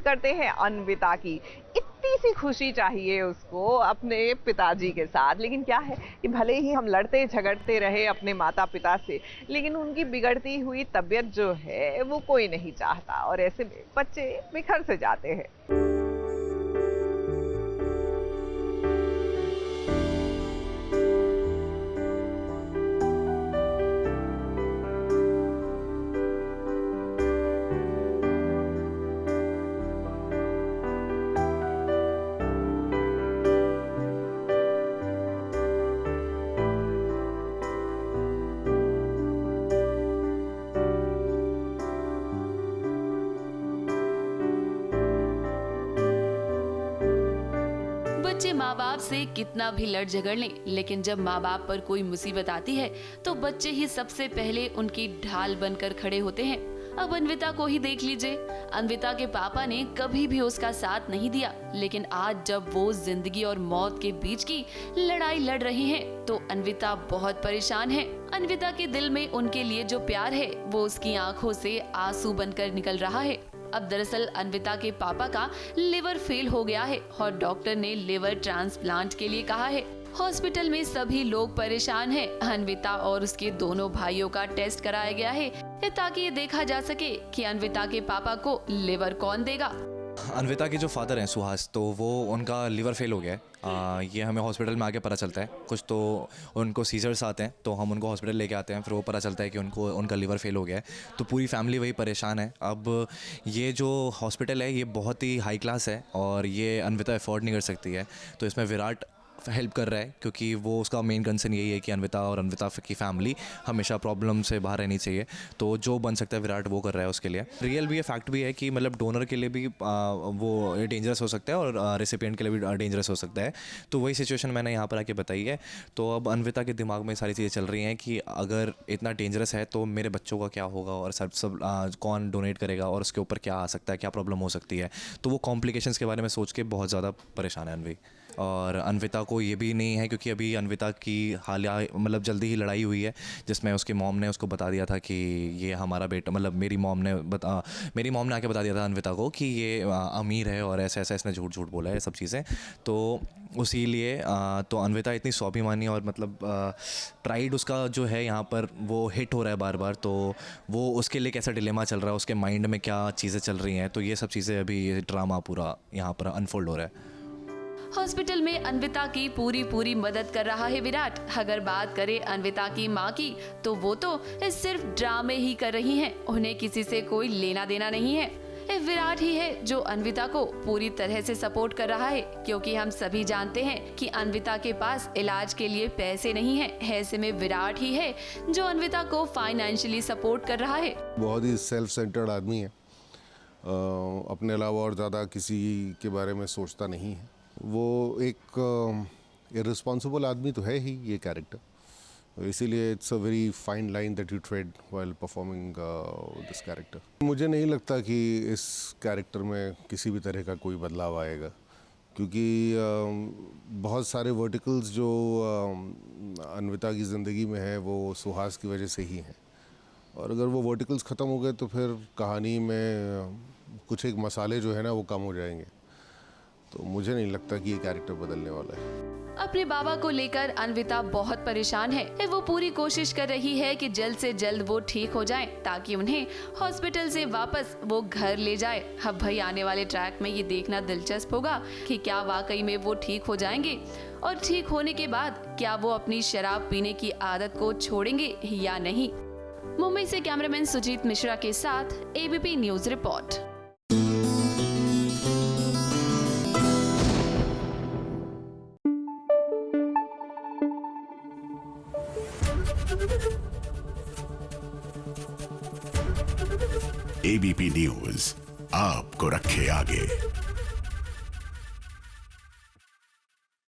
बात करते हैं अन्विता की। इतनी सी खुशी चाहिए उसको अपने पिताजी के साथ, लेकिन क्या है कि भले ही हम लड़ते झगड़ते रहे अपने माता पिता से, लेकिन उनकी बिगड़ती हुई तबीयत जो है वो कोई नहीं चाहता, और ऐसे में बच्चे बिखर से जाते हैं। बच्चे माँ बाप से कितना भी लड़ झगड़ लें, लेकिन जब माँ बाप पर कोई मुसीबत आती है तो बच्चे ही सबसे पहले उनकी ढाल बनकर खड़े होते हैं। अब अन्विता को ही देख लीजिए। अन्विता के पापा ने कभी भी उसका साथ नहीं दिया, लेकिन आज जब वो जिंदगी और मौत के बीच की लड़ाई लड़ रही हैं, तो अन्विता बहुत परेशान है। अन्विता के दिल में उनके लिए जो प्यार है वो उसकी आंखों से आंसू बनकर निकल रहा है। अब दरअसल अन्विता के पापा का लिवर फेल हो गया है और डॉक्टर ने लिवर ट्रांसप्लांट के लिए कहा है। हॉस्पिटल में सभी लोग परेशान हैं। अन्विता और उसके दोनों भाइयों का टेस्ट कराया गया है ताकि ये देखा जा सके कि अन्विता के पापा को लिवर कौन देगा। अन्विता के जो फादर हैं सुहास, तो वो उनका लिवर फेल हो गया है। ये हमें हॉस्पिटल में आके पता चलता है। कुछ तो उनको सीजर्स आते हैं तो हम उनको हॉस्पिटल लेके आते हैं, फिर वो पता चलता है कि उनका लिवर फेल हो गया है। तो पूरी फैमिली वही परेशान है। अब ये जो हॉस्पिटल है ये बहुत ही हाई क्लास है और ये अन्विता अफोर्ड नहीं कर सकती है, तो इसमें विराट हेल्प कर रहा है, क्योंकि वो उसका मेन कंसर्न यही है कि अन्विता और अन्विता की फैमिली हमेशा प्रॉब्लम से बाहर रहनी चाहिए। तो जो बन सकता है विराट वो कर रहा है उसके लिए। रियल भी ये फैक्ट भी है कि मतलब डोनर के लिए भी वो डेंजरस हो सकता है और रेसिपिएंट के लिए भी डेंजरस हो सकता है। तो वही सिचुएशन मैंने यहाँ पर आके बताई है। तो अब अन्विता के दिमाग में सारी चीज़ें चल रही हैं कि अगर इतना डेंजरस है तो मेरे बच्चों का क्या होगा, और सब कौन डोनेट करेगा, और उसके ऊपर क्या आ सकता है, क्या प्रॉब्लम हो सकती है। तो वो कॉम्प्लिकेशंस के बारे में सोच के बहुत ज़्यादा परेशान है अन्वी। और अन्विता को ये भी नहीं है, क्योंकि अभी अन्विता की हालिया मतलब जल्दी ही लड़ाई हुई है, जिसमें उसकी मॉम ने उसको बता दिया था कि ये हमारा बेटा, मतलब मेरी मॉम ने आके बता दिया था अन्विता को कि ये अमीर है और ऐसा ऐसा इसने झूठ बोला है, सब चीज़ें। तो उसी लिए तो अन्विता इतनी स्वाभिमानी और मतलब प्राइड उसका जो है यहाँ पर वो हिट हो रहा है बार बार। तो वो उसके लिए कैसा डिलेमा चल रहा है, उसके माइंड में क्या चीज़ें चल रही हैं, तो ये सब चीज़ें अभी ये ड्रामा पूरा यहाँ पर अनफोल्ड हो रहा है। हॉस्पिटल में अन्विता की पूरी मदद कर रहा है विराट। अगर बात करें अन्विता की माँ की, तो वो तो सिर्फ ड्रामे ही कर रही हैं। उन्हें किसी से कोई लेना देना नहीं है। विराट ही है जो अन्विता को पूरी तरह से सपोर्ट कर रहा है, क्योंकि हम सभी जानते हैं कि अन्विता के पास इलाज के लिए पैसे नहीं है। ऐसे में विराट ही है जो अन्विता को फाइनेंशियली सपोर्ट कर रहा है। बहुत ही सेल्फ सेंटर्ड आदमी है, अपने अलावा और ज़्यादा किसी के बारे में सोचता नहीं है। वो एक इररिस्पॉन्सिबल आदमी तो है ही ये कैरेक्टर, इसीलिए it's a very fine line that you trade while performing this character. मुझे नहीं लगता कि इस कैरेक्टर में किसी भी तरह का कोई बदलाव आएगा, क्योंकि बहुत सारे वर्टिकल्स जो अन्विता की ज़िंदगी में है वो सुहास की वजह से ही हैं, और अगर वो वर्टिकल्स ख़त्म हो गए तो फिर कहानी में कुछ एक मसाले जो है ना वो कम हो जाएंगे। तो मुझे नहीं लगता कि ये कैरेक्टर बदलने वाला है। अपने बाबा को लेकर अन्विता बहुत परेशान है। वो पूरी कोशिश कर रही है कि जल्द से जल्द वो ठीक हो जाएं, ताकि उन्हें हॉस्पिटल से वापस वो घर ले जाए। अब भाई आने वाले ट्रैक में ये देखना दिलचस्प होगा कि क्या वाकई में वो ठीक हो जाएंगे, और ठीक होने के बाद क्या वो अपनी शराब पीने की आदत को छोड़ेंगे या नहीं। मुंबई से कैमरामैन सुजीत मिश्रा के साथ ABP news report. ABP news आपको रखे आगे।